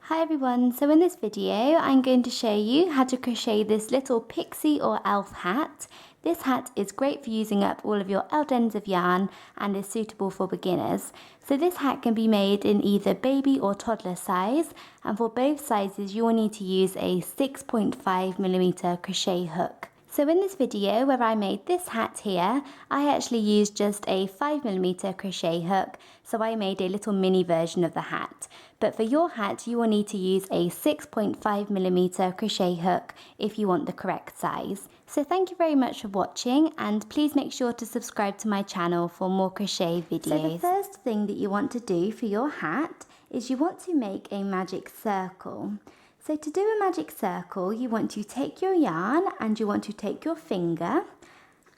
Hi everyone, so in this video I'm going to show you how to crochet this little pixie or elf hat. This hat is great for using up all of your out ends of yarn and is suitable for beginners. So this hat can be made in either baby or toddler size, and for both sizes you will need to use a 6.5mm crochet hook. So in this video where I made this hat here, I actually used just a 5mm crochet hook, so I made a little mini version of the hat. But for your hat you will need to use a 6.5mm crochet hook if you want the correct size. So thank you very much for watching, and please make sure to subscribe to my channel for more crochet videos. So the first thing that you want to do for your hat is you want to make a magic circle. So to do a magic circle, you want to take your yarn and you want to take your finger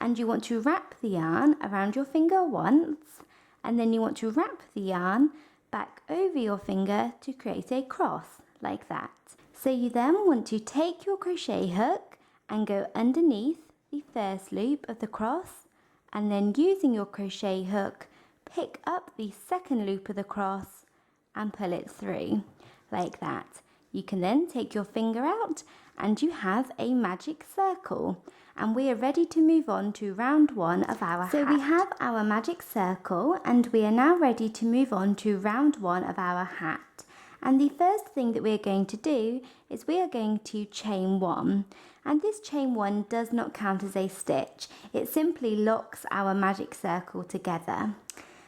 and you want to wrap the yarn around your finger once, and then you want to wrap the yarn back over your finger to create a cross like that. So you then want to take your crochet hook and go underneath the first loop of the cross, and then using your crochet hook pick up the second loop of the cross and pull it through like that. You can then take your finger out and you have a magic circle, and we are ready to move on to round one of our hat. So we have our magic circle and we are now ready to move on to round one of our hat. And the first thing that we are going to do is we are going to chain one. And this chain one does not count as a stitch. It simply locks our magic circle together.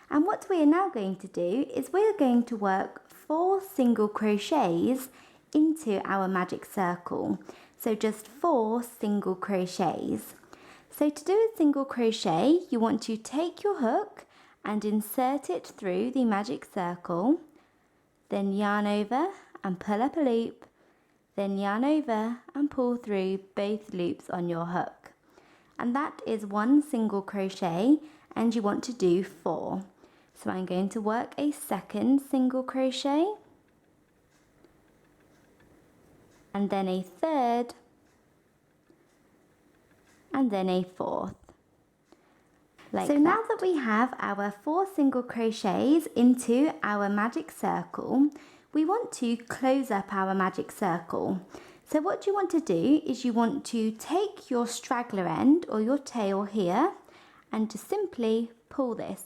And what we are now going to do is we are going to work 4 single crochets into our magic circle. So just 4 single crochets. So to do a single crochet, you want to take your hook and insert it through the magic circle, then yarn over and pull up a loop, then yarn over and pull through both loops on your hook. And that is 1 single crochet, and you want to do 4. So I'm going to work a second single crochet, and then a third, and then a fourth. So now that we have our 4 single crochets into our magic circle, we want to close up our magic circle. So what you want to do is you want to take your straggler end or your tail here and just simply pull this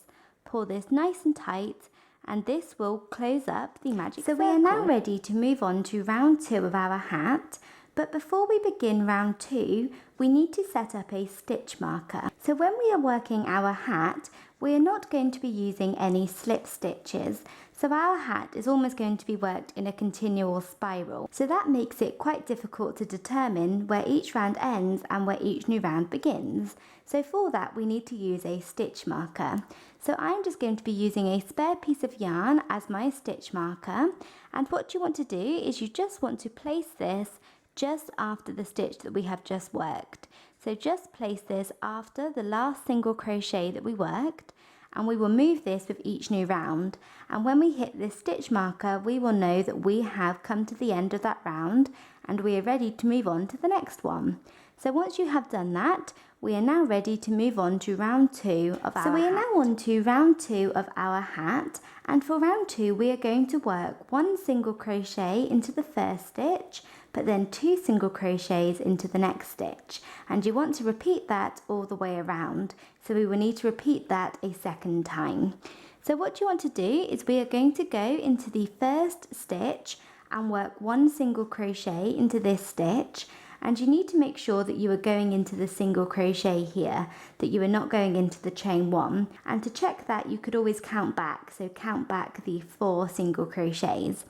nice and tight, and this will close up the magic circle. So we are now ready to move on to round 2 of our hat, but before we begin round 2, we need to set up a stitch marker. So when we are working our hat, we are not going to be using any slip stitches. So our hat is almost going to be worked in a continual spiral. So that makes it quite difficult to determine where each round ends and where each new round begins. So for that we need to use a stitch marker. So I'm just going to be using a spare piece of yarn as my stitch marker, and what you want to do is you just want to place this just after the stitch that we have just worked. So just place this after the last single crochet that we worked, and we will move this with each new round, and when we hit this stitch marker we will know that we have come to the end of that round and we are ready to move on to the next one. So once you have done that, we are now ready to move on to round 2 of our hat. So we are now on to round 2 of our hat, and for round 2 we are going to work 1 single crochet into the first stitch, but then 2 single crochets into the next stitch, and you want to repeat that all the way around. So we will need to repeat that a second time. So what you want to do is we are going to go into the first stitch and work 1 single crochet into this stitch, and you need to make sure that you are going into the single crochet here, that you are not going into the chain 1, and to check that you could always count back, so count back the 4 single crochets.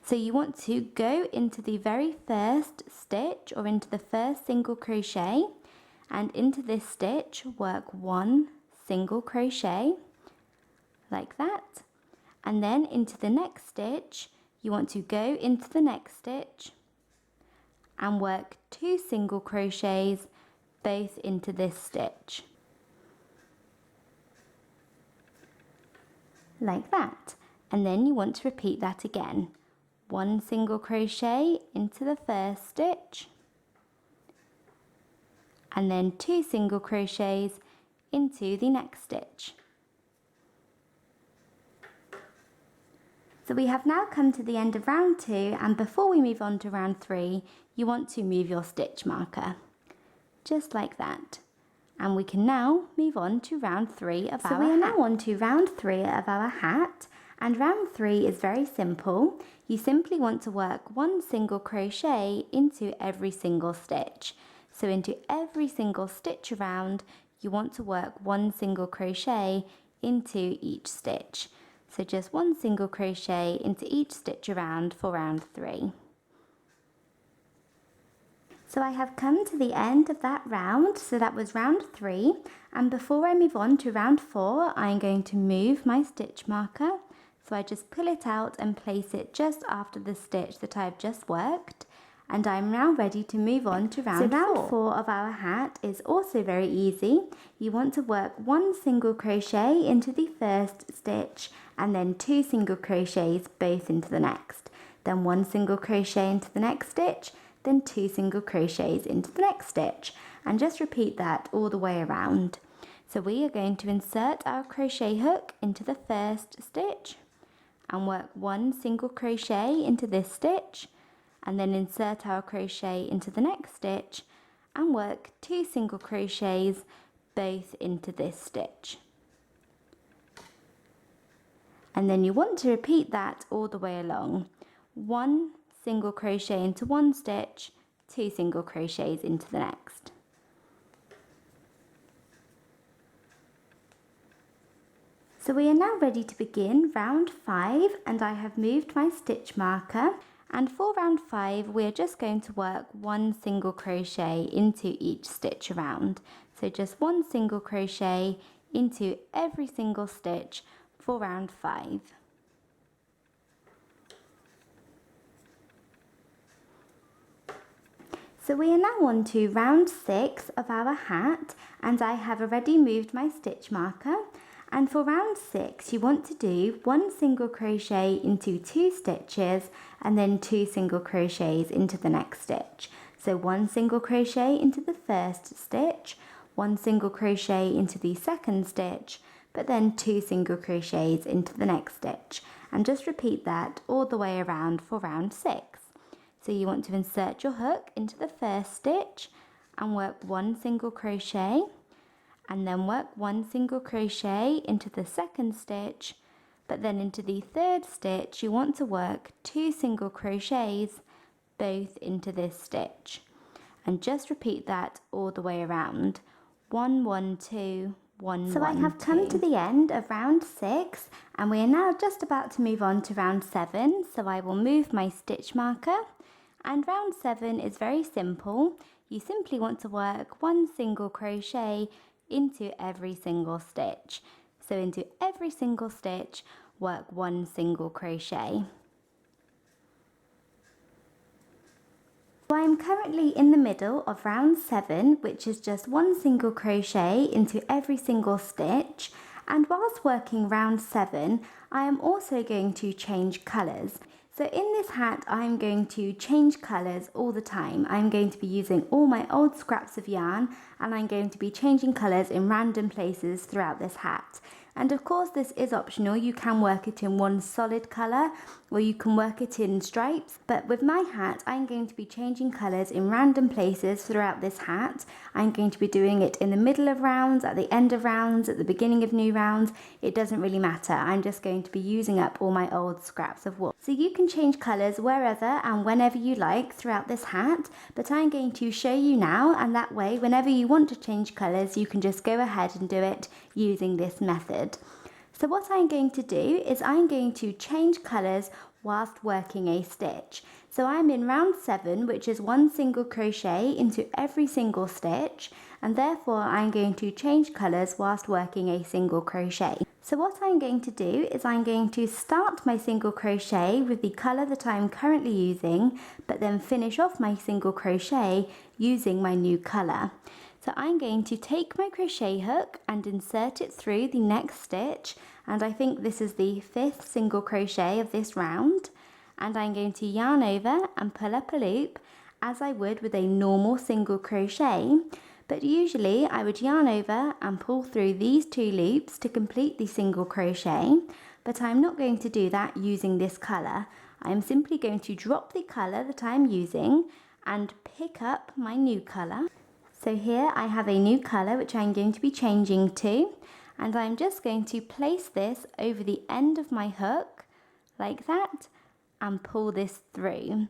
So you want to go into the very first stitch or into the first single crochet, and into this stitch work 1 single crochet like that, and then into the next stitch you want to go into the next stitch and work 2 single crochets both into this stitch like that, and then you want to repeat that again. 1 single crochet into the first stitch, and then 2 single crochets into the next stitch. So we have now come to the end of round 2, and before we move on to round 3, you want to move your stitch marker, just like that. And we can now move on to round 3 of our hat. So we are now on to round 3 of our hat, and round 3 is very simple. You simply want to work 1 single crochet into every single stitch. So into every single stitch around, you want to work 1 single crochet into each stitch. So just 1 single crochet into each stitch around for round 3. So I have come to the end of that round, so that was round 3, and before I move on to round 4, I'm going to move my stitch marker. So I just pull it out and place it just after the stitch that I've just worked, and I'm now ready to move on to round 4. So round 4 of our hat is also very easy. You want to work 1 single crochet into the first stitch, and then 2 single crochets both into the next. Then 1 single crochet into the next stitch, then 2 single crochets into the next stitch, and just repeat that all the way around. So we are going to insert our crochet hook into the first stitch and work 1 single crochet into this stitch, and then insert our crochet into the next stitch and work 2 single crochets both into this stitch. And then you want to repeat that all the way along. 1 single crochet into one stitch, 2 single crochets into the next. So we are now ready to begin round 5, and I have moved my stitch marker, and for round 5 we are just going to work 1 single crochet into each stitch around. So just 1 single crochet into every single stitch for round 5. So we are now on to round 6 of our hat, and I have already moved my stitch marker. And for round 6 you want to do 1 single crochet into 2 stitches and then 2 single crochets into the next stitch. So 1 single crochet into the first stitch, 1 single crochet into the second stitch, but then 2 single crochets into the next stitch, and just repeat that all the way around for round 6. So you want to insert your hook into the first stitch and work 1 single crochet, and then work 1 single crochet into the second stitch, but then into the third stitch you want to work 2 single crochets both into this stitch, and just repeat that all the way around. 1 1 2 1 So 1, I have 2. Come to the end of round 6, and we are now just about to move on to round 7, so I will move my stitch marker. And round 7 is very simple. You simply want to work 1 single crochet into every single stitch. So into every single stitch, work 1 single crochet. So I am currently in the middle of round 7, which is just 1 single crochet into every single stitch. And whilst working round 7, I am also going to change colours. So in this hat, I'm going to change colours all the time. I'm going to be using all my old scraps of yarn, and I'm going to be changing colours in random places throughout this hat. And of course this is optional. You can work it in one solid colour, or you can work it in stripes. But with my hat, I'm going to be changing colours in random places throughout this hat. I'm going to be doing it in the middle of rounds, at the end of rounds, at the beginning of new rounds. It doesn't really matter. I'm just going to be using up all my old scraps of wool. So you can change colours wherever and whenever you like throughout this hat, but I'm going to show you now, and that way whenever you want to change colours you can just go ahead and do it using this method. So what I'm going to do is I'm going to change colours whilst working a stitch. So I'm in round 7, which is 1 single crochet into every single stitch, and therefore I'm going to change colours whilst working a single crochet. So what I'm going to do is I'm going to start my single crochet with the colour that I'm currently using, but then finish off my single crochet using my new colour. So I'm going to take my crochet hook and insert it through the next stitch, and I think this is the 5th single crochet of this round, and I'm going to yarn over and pull up a loop as I would with a normal single crochet, but usually I would yarn over and pull through these 2 loops to complete the single crochet, but I'm not going to do that using this colour. I'm simply going to drop the colour that I'm using and pick up my new colour. So here I have a new colour which I'm going to be changing to, and I'm just going to place this over the end of my hook like that and pull this through.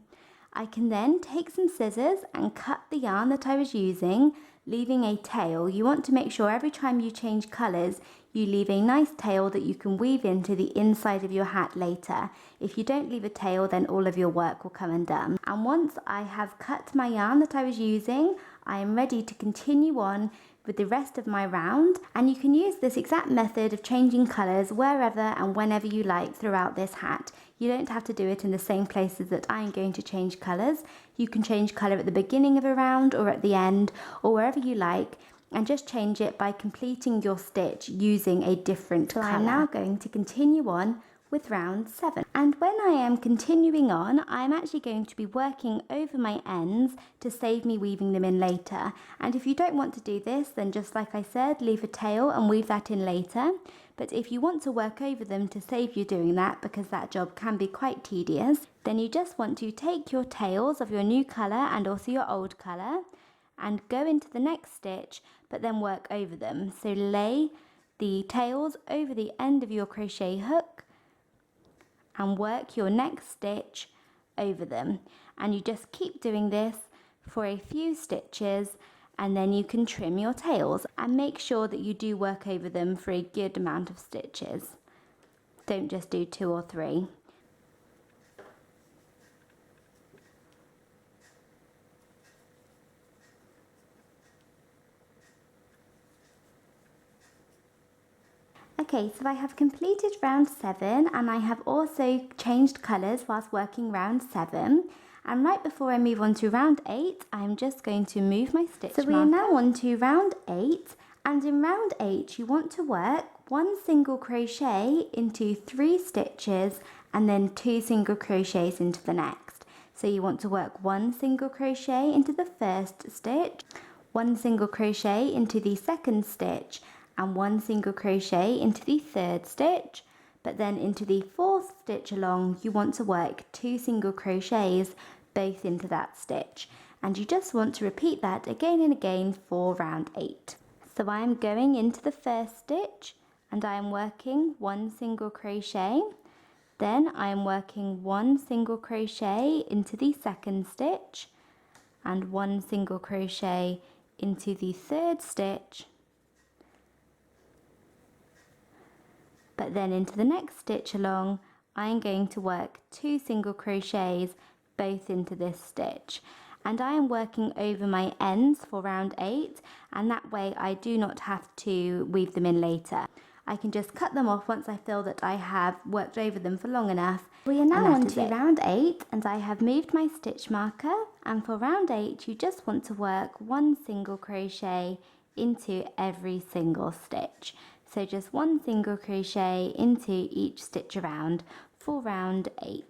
I can then take some scissors and cut the yarn that I was using, leaving a tail. You want to make sure every time you change colours you leave a nice tail that you can weave into the inside of your hat later. If you don't leave a tail, then all of your work will come undone. And once I have cut my yarn that I was using, I am ready to continue on with the rest of my round, and you can use this exact method of changing colours wherever and whenever you like throughout this hat. You don't have to do it in the same places that I'm going to change colours. You can change colour at the beginning of a round or at the end or wherever you like, and just change it by completing your stitch using a different colour. I'm now going to continue on with round 7. And when I am continuing on, I'm actually going to be working over my ends to save me weaving them in later. And if you don't want to do this, then just like I said, leave a tail and weave that in later. But if you want to work over them to save you doing that, because that job can be quite tedious, then you just want to take your tails of your new colour and also your old colour and go into the next stitch, but then work over them. So lay the tails over the end of your crochet hook and work your next stitch over them. And you just keep doing this for a few stitches, and then you can trim your tails, and make sure that you do work over them for a good amount of stitches. Don't just do 2 or 3. Okay, so I have completed round 7, and I have also changed colours whilst working round 7. And right before I move on to round 8, I'm just going to move my stitch marker. So we are now on to round 8, and in round 8 you want to work 1 single crochet into 3 stitches and then 2 single crochets into the next. So you want to work 1 single crochet into the first stitch, 1 single crochet into the second stitch, and 1 single crochet into the third stitch, but then into the fourth stitch along you want to work 2 single crochets both into that stitch, and you just want to repeat that again and again for round 8. So I am going into the first stitch and I am working 1 single crochet, then I am working 1 single crochet into the second stitch and 1 single crochet into the third stitch, but then into the next stitch along I am going to work 2 single crochets both into this stitch, and I am working over my ends for round 8, and that way I do not have to weave them in later. I can just cut them off once I feel that I have worked over them for long enough. We are now on to round 8, and I have moved my stitch marker, and for round 8 you just want to work 1 single crochet into every single stitch. So just 1 single crochet into each stitch around for round 8.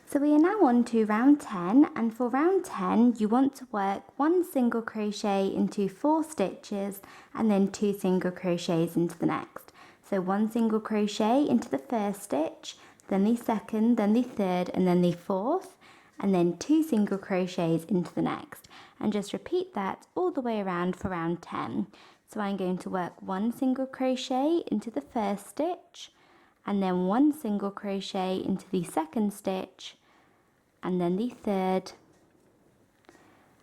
So we are now on to round 10, and for round 10 you want to work 1 single crochet into 4 stitches and then 2 single crochets into the next. So 1 single crochet into the first stitch, then the second, then the third, and then the fourth, and then 2 single crochets into the next, and just repeat that all the way around for round 10. So I'm going to work 1 single crochet into the first stitch, and then 1 single crochet into the second stitch, and then the third,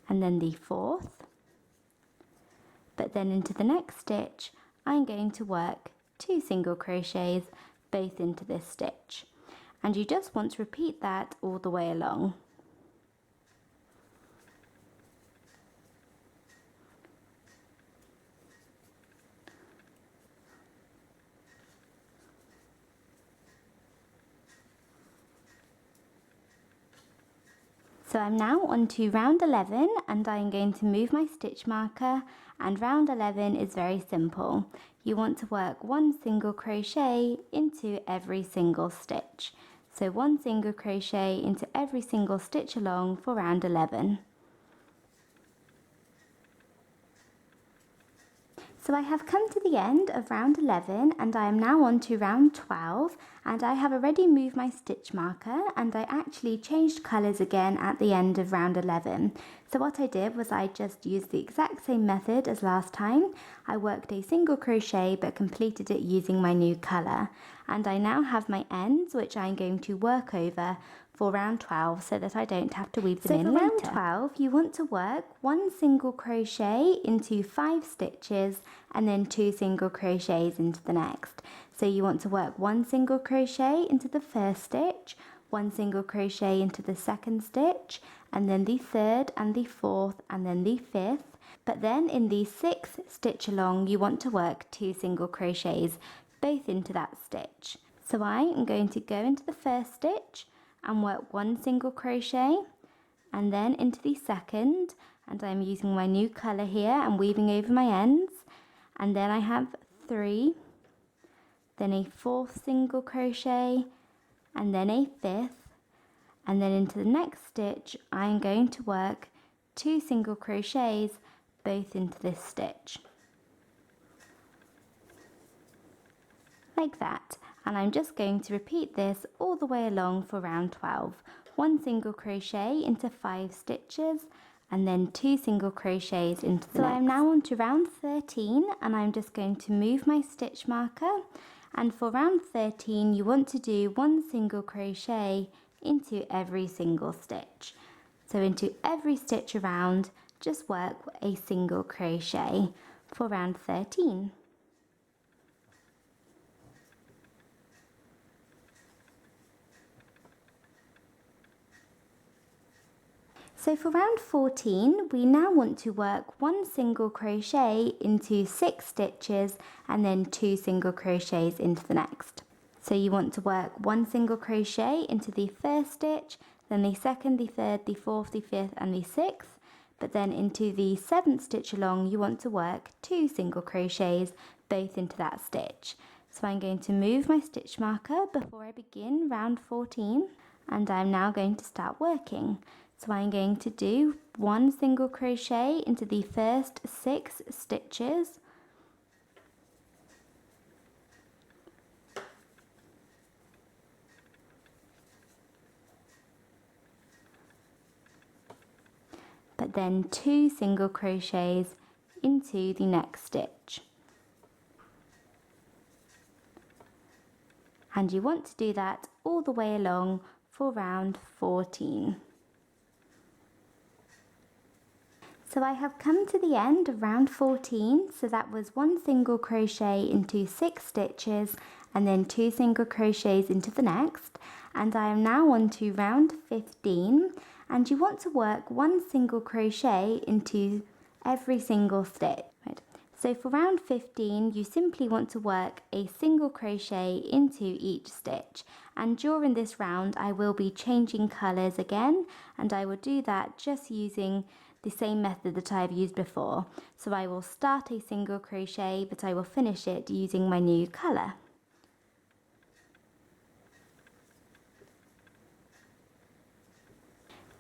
and then the fourth, but then into the next stitch I'm going to work 2 single crochets both into this stitch, and you just want to repeat that all the way along. So I'm now on to round 11, and I'm going to move my stitch marker, and round 11 is very simple. You want to work 1 single crochet into every single stitch. So 1 single crochet into every single stitch along for round 11. So I have come to the end of round 11 and I am now on to round 12, and I have already moved my stitch marker and I actually changed colours again at the end of round 11. So what I did was I just used the exact same method as last time. I worked a single crochet but completed it using my new colour, and I now have my ends which I'm going to work over for round 12 so that I don't have to weave them in later. So for round 12 you want to work 1 single crochet into 5 stitches and then 2 single crochets into the next. So you want to work 1 single crochet into the first stitch, 1 single crochet into the second stitch, and then the third and the fourth and then the fifth. But then in the 6th stitch along you want to work 2 single crochets both into that stitch. So I am going to go into the first stitch and work 1 single crochet and then into the second, and I'm using my new colour here and weaving over my ends, and then I have 3, then a 4th single crochet and then a 5th, and then into the next stitch I'm going to work 2 single crochets both into this stitch like that. And I'm just going to repeat this all the way along for round 12. 1 single crochet into 5 stitches and then 2 single crochets into the next. So I'm now on to round 13 and I'm just going to move my stitch marker, and for round 13 you want to do 1 single crochet into every single stitch. So into every stitch around just work a single crochet for round 13. So for round 14 we now want to work 1 single crochet into 6 stitches and then 2 single crochets into the next. So you want to work 1 single crochet into the first stitch, then the second, the third, the fourth, the fifth and the sixth, but then into the 7th stitch along you want to work 2 single crochets both into that stitch. So I'm going to move my stitch marker before I begin round 14, and I'm now going to start working. So I'm going to do 1 single crochet into the first 6 stitches, but then 2 single crochets into the next stitch. And you want to do that all the way along for round 14. So I have come to the end of round 14, so that was 1 single crochet into 6 stitches and then 2 single crochets into the next, and I am now on to round 15, and you want to work 1 single crochet into every single stitch. Right. So for round 15 you simply want to work a single crochet into each stitch, and during this round I will be changing colours again, and I will do that just using the same method that I've used before. So I will start a single crochet but I will finish it using my new colour.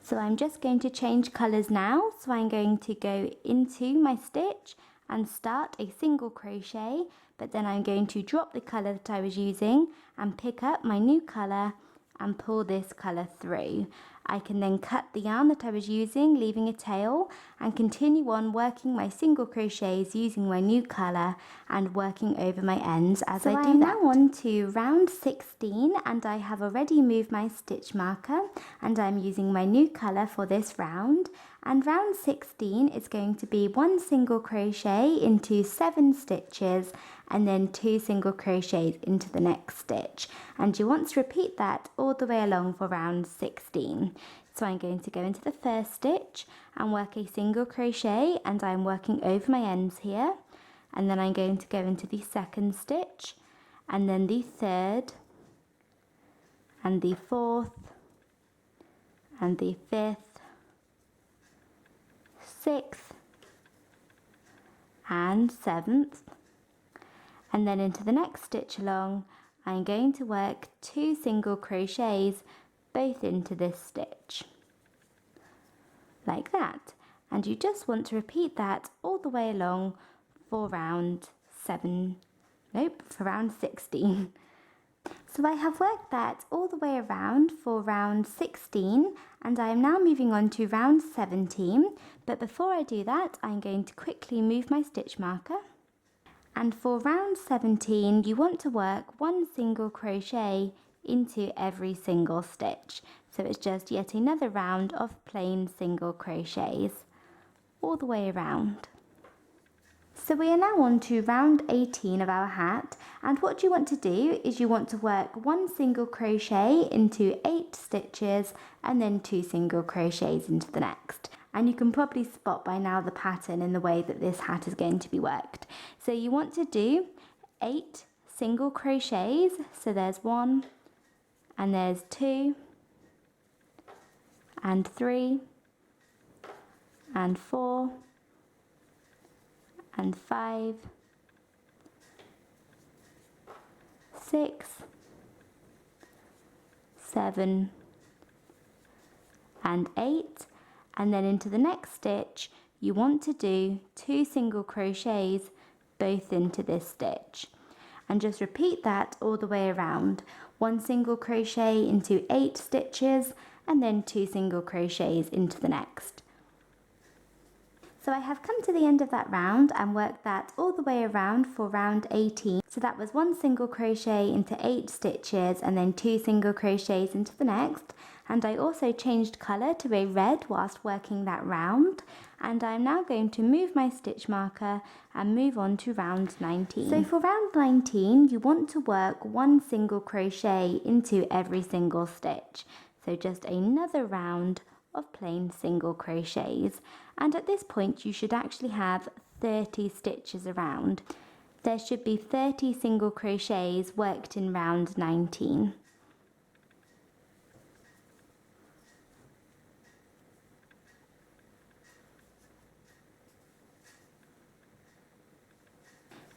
So I'm just going to change colours now, so I'm going to go into my stitch and start a single crochet, but then I'm going to drop the colour that I was using and pick up my new colour and pull this colour through. I can then cut the yarn that I was using, leaving a tail, and continue on working my single crochets using my new colour and working over my ends as I do that. So I'm now on to round 16 and I have already moved my stitch marker and I'm using my new colour for this round. And round 16 is going to be 1 single crochet into 7 stitches and then 2 single crochets into the next stitch, and you want to repeat that all the way along for round 16. So I'm going to go into the first stitch and work a single crochet, and I'm working over my ends here, and then I'm going to go into the second stitch and then the third and the fourth and the fifth, 6th and 7th, and then into the next stitch along I'm going to work 2 single crochets both into this stitch like that, and you just want to repeat that all the way along for round 16. So I have worked that all the way around for round 16, and I am now moving on to round 17, but before I do that I'm going to quickly move my stitch marker. And for round 17 you want to work 1 single crochet into every single stitch. So it's just yet another round of plain single crochets all the way around. So we are now on to round 18 of our hat, and what you want to do is you want to work 1 single crochet into 8 stitches and then 2 single crochets into the next. And you can probably spot by now the pattern in the way that this hat is going to be worked. So you want to do 8 single crochets, so there's 1 and there's 2 and 3 and 4 and 5, 6, 7 and 8, and then into the next stitch you want to do 2 single crochets both into this stitch, and just repeat that all the way around. 1 single crochet into 8 stitches and then 2 single crochets into the next. So I have come to the end of that round and worked that all the way around for round 18. So that was 1 single crochet into 8 stitches and then 2 single crochets into the next. And I also changed colour to a red whilst working that round. And I'm now going to move my stitch marker and move on to round 19. So for round 19 you want to work 1 single crochet into every single stitch. So just another round of plain single crochets, and at this point you should actually have 30 stitches around. There should be 30 single crochets worked in round 19.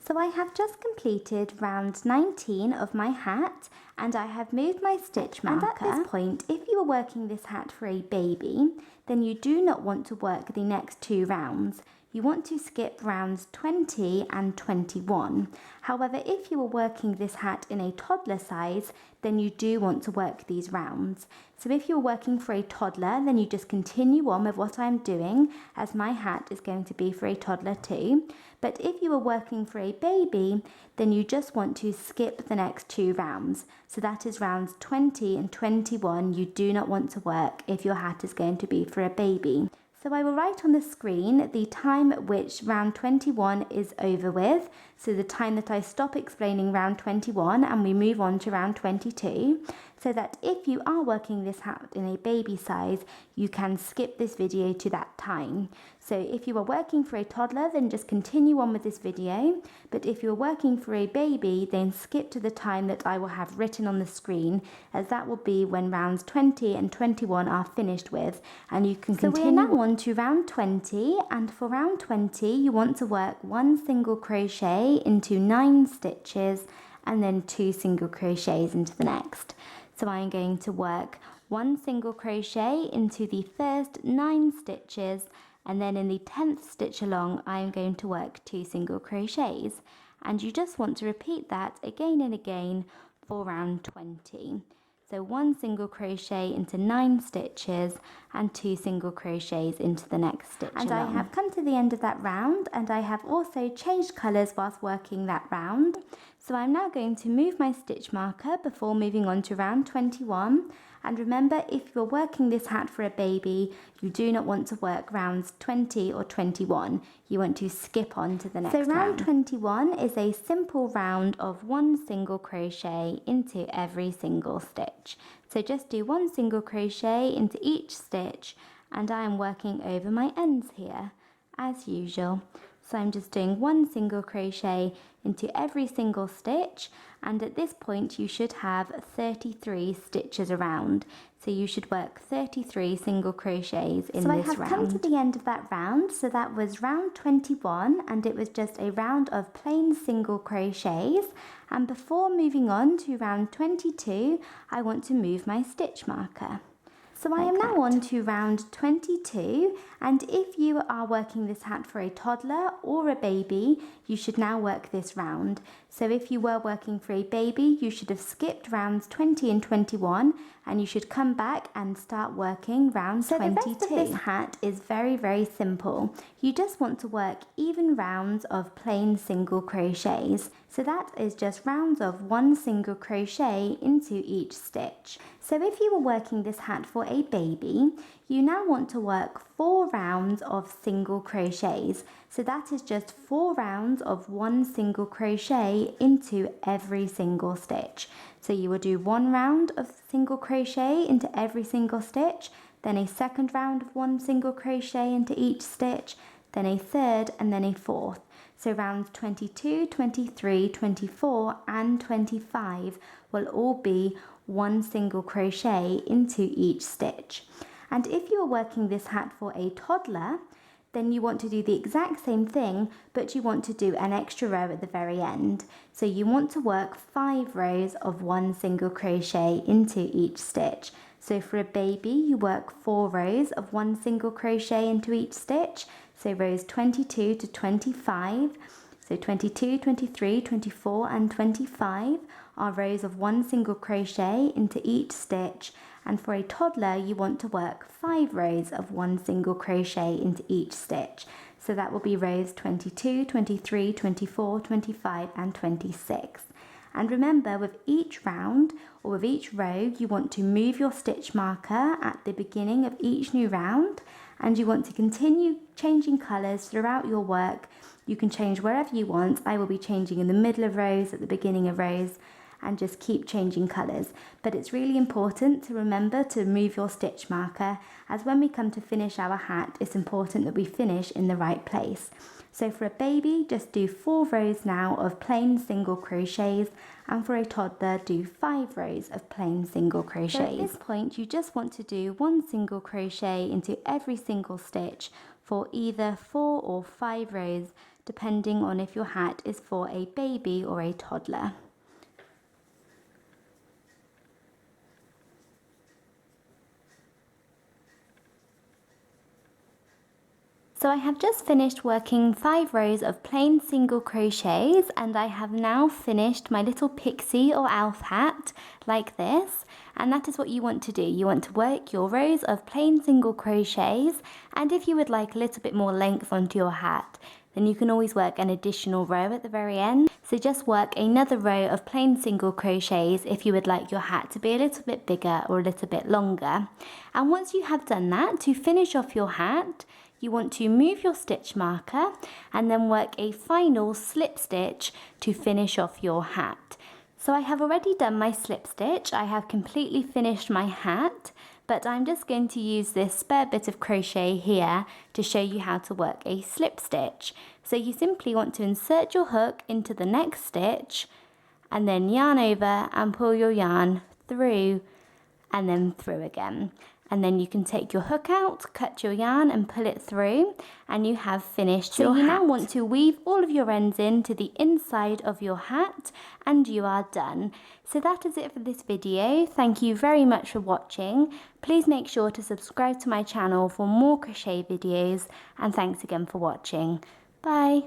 So I have just completed round 19 of my hat, and I have moved my stitch marker. And at this point, if you are working this hat for a baby, then you do not want to work the next 2 rounds. You want to skip rounds 20 and 21. However, if you are working this hat in a toddler size, then you do want to work these rounds. So if you're working for a toddler, then you just continue on with what I'm doing, as my hat is going to be for a toddler too. But if you are working for a baby, then you just want to skip the next 2 rounds. So that is rounds 20 and 21 you do not want to work if your hat is going to be for a baby. So I will write on the screen the time at which round 21 is over with, so the time that I stop explaining round 21 and we move on to round 22, so that if you are working this hat in a baby size, you can skip this video to that time. So if you are working for a toddler, then just continue on with this video, but if you're working for a baby, then skip to the time that I will have written on the screen, as that will be when rounds 20 and 21 are finished with, and you can continue. So we are now on to round 20, and for round 20 you want to work 1 single crochet into 9 stitches and then 2 single crochets into the next. So I'm going to work 1 single crochet into the first 9 stitches, and then in the 10th stitch along I am going to work 2 single crochets, and you just want to repeat that again and again for round 20. So 1 single crochet into 9 stitches and 2 single crochets into the next stitch along. I have come to the end of that round, and I have also changed colours whilst working that round. So I'm now going to move my stitch marker before moving on to round 21. And remember, if you're working this hat for a baby, you do not want to work rounds 20 or 21. You want to skip on to the next round. So round 21 is a simple round of 1 single crochet into every single stitch. So just do 1 single crochet into each stitch, and I am working over my ends here as usual. So I'm just doing 1 single crochet into every single stitch, and at this point you should have 33 stitches around. So you should work 33 single crochets in this round. So I have come to the end of that round. So that was round 21, and it was just a round of plain single crochets. And before moving on to round 22, I want to move my stitch marker. So I am now on to round 22, and if you are working this hat for a toddler or a baby, you should now work this round. So if you were working for a baby, you should have skipped rounds 20 and 21, and you should come back and start working round 22. The rest of this hat is very simple. You just want to work even rounds of plain single crochets. So that is just rounds of 1 single crochet into each stitch. So if you were working this hat for a baby, you now want to work 4 rounds of single crochets. So that is just 4 rounds of 1 single crochet into every single stitch. So you will do 1 round of single crochet into every single stitch, then a second round of 1 single crochet into each stitch, then a third, and then a fourth. So rounds 22, 23, 24 and 25 will all be 1 single crochet into each stitch. And if you are working this hat for a toddler, then you want to do the exact same thing, but you want to do an extra row at the very end. So you want to work 5 rows of 1 single crochet into each stitch. So for a baby, you work 4 rows of 1 single crochet into each stitch. So rows 22 to 25. So 22, 23, 24 and 25 are rows of 1 single crochet into each stitch. And for a toddler, you want to work 5 rows of 1 single crochet into each stitch. So that will be rows 22, 23, 24, 25 and 26. And remember, with each round or with each row, you want to move your stitch marker at the beginning of each new round, and you want to continue changing colours throughout your work. You can change wherever you want. I will be changing in the middle of rows, at the beginning of rows, and just keep changing colours. But it's really important to remember to move your stitch marker, as when we come to finish our hat, it's important that we finish in the right place. So for a baby, just do 4 rows now of plain single crochets, and for a toddler, do 5 rows of plain single crochets. So at this point, you just want to do 1 single crochet into every single stitch for either 4 or 5 rows, depending on if your hat is for a baby or a toddler. So I have just finished working 5 rows of plain single crochets, and I have now finished my little pixie or elf hat like this. And that is what you want to do. You want to work your rows of plain single crochets, and if you would like a little bit more length onto your hat, then you can always work an additional row at the very end. So just work another row of plain single crochets if you would like your hat to be a little bit bigger or a little bit longer. And once you have done that, to finish off your hat, you want to move your stitch marker and then work a final slip stitch to finish off your hat. So I have already done my slip stitch. I have completely finished my hat, but I'm just going to use this spare bit of crochet here to show you how to work a slip stitch. So you simply want to insert your hook into the next stitch and then yarn over and pull your yarn through and then through again. And then you can take your hook out, cut your yarn and pull it through, and you have finished your hat. So you now want to weave all of your ends into the inside of your hat, and you are done. So that is it for this video. Thank you very much for watching. Please make sure to subscribe to my channel for more crochet videos, and thanks again for watching. Bye.